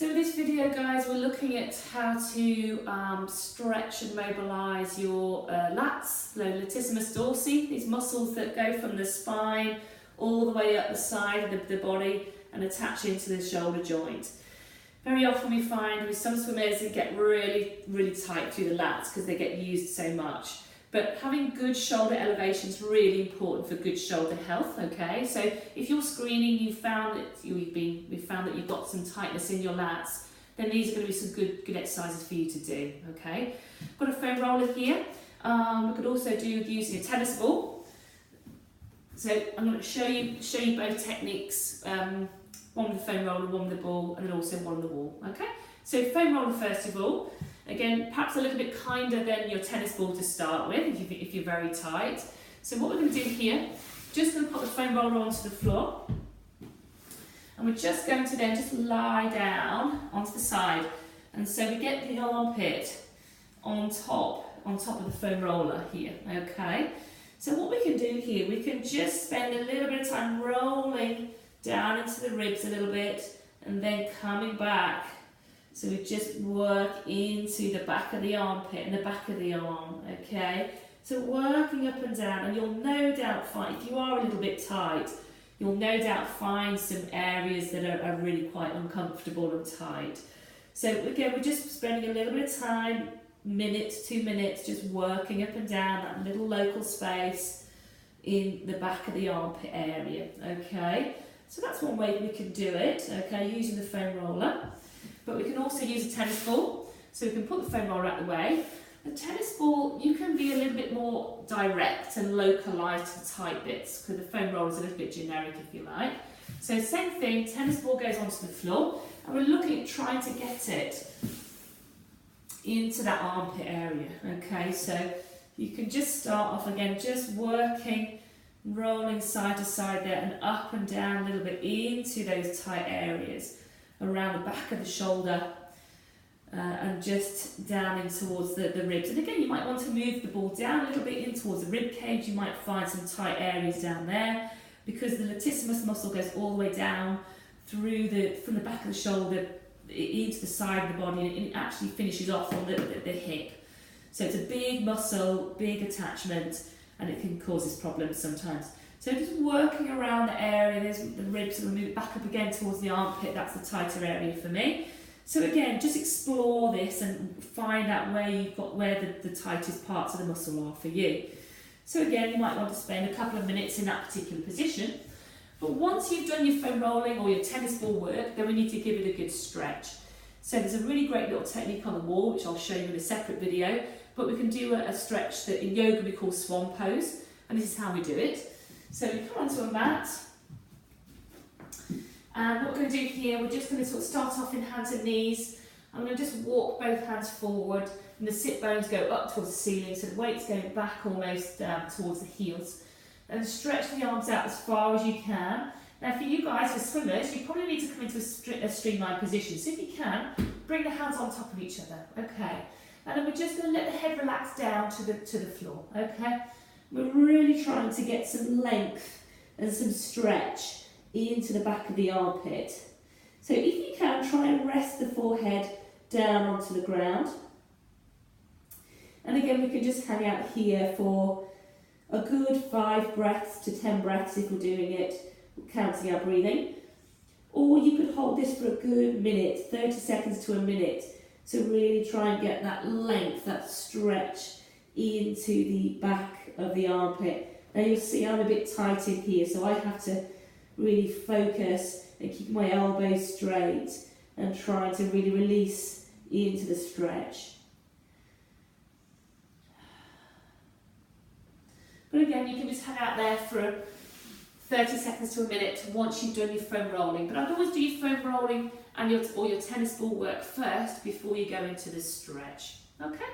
So in this video, guys, we're looking at how to stretch and mobilise your lats, the latissimus dorsi, these muscles that go from the spine all the way up the side of the body and attach into the shoulder joint. Very often we find with some swimmers it get really tight through the lats because they get used so much. But having good shoulder elevation is really important for good shoulder health, okay? So if you're screening, we found that you've got some tightness in your lats, then these are going to be some good exercises for you to do, okay? I've got a foam roller here. We could also do using a tennis ball. So I'm going to show you both techniques, one with the foam roller, one with the ball, and then also one on the wall, okay? So foam roller first of all. Again, perhaps a little bit kinder than your tennis ball to start with if you're very tight. So what we're going to do here, just going to put the foam roller onto the floor. And we're just going to then just lie down onto the side. And so we get the armpit on top of the foam roller here, okay? So what we can do here, we can just spend a little bit of time rolling down into the ribs a little bit and then coming back. So we just work into the back of the armpit and the back of the arm, okay? So working up and down, and you'll no doubt find, if you are a little bit tight, you'll no doubt find some areas that are really quite uncomfortable and tight. So again, we're just spending a little bit of time, minute, 2 minutes, just working up and down that little local space in the back of the armpit area, okay? So that's one way we can do it, okay, using the foam roller. But we can also use a tennis ball, so we can put the foam roller out the way. The tennis ball, you can be a little bit more direct and localised to the tight bits, because the foam roller is a little bit generic, if you like. So same thing, tennis ball goes onto the floor, and we're looking at trying to get it into that armpit area, okay? So you can just start off again, just working, rolling side to side there, and up and down a little bit into those tight areas around the back of the shoulder and just down in towards the ribs. And again, you might want to move the ball down a little bit in towards the rib cage. You might find some tight areas down there because the latissimus muscle goes all the way down through from the back of the shoulder into the side of the body, and it actually finishes off on the hip. So it's a big muscle, big attachment, and it can cause this problem sometimes. So just working around the area, there's the ribs, and we'll move it back up again towards the armpit. That's the tighter area for me. So again, just explore this and find out where the tightest parts of the muscle are for you. So again, you might want to spend a couple of minutes in that particular position. But once you've done your foam rolling or your tennis ball work, then we need to give it a good stretch. So there's a really great little technique on the wall, which I'll show you in a separate video. But we can do a stretch that in yoga we call swan pose, and this is how we do it. So we come onto a mat, and what we're going to do here, we're just going to sort of start off in hands and knees. I'm going to just walk both hands forward, and the sit bones go up towards the ceiling, so the weight's going back almost towards the heels. And stretch the arms out as far as you can. Now for you guys, for swimmers, you probably need to come into a streamlined position. So if you can, bring the hands on top of each other, okay? And then we're just going to let the head relax down to the floor, okay? We're really trying to get some length and some stretch into the back of the armpit. So if you can, try and rest the forehead down onto the ground. And again, we can just hang out here for a good 5 breaths to 10 breaths if we're doing it, counting our breathing. Or you could hold this for a good minute, 30 seconds to a minute. So really try and get that length, that stretch into the back of the armpit. Now you'll see I'm a bit tight in here, so I have to really focus and keep my elbows straight and try to really release into the stretch. But again, you can just hang out there for 30 seconds to a minute once you've done your foam rolling. But I'd always do your foam rolling and your tennis ball work first before you go into the stretch. Okay?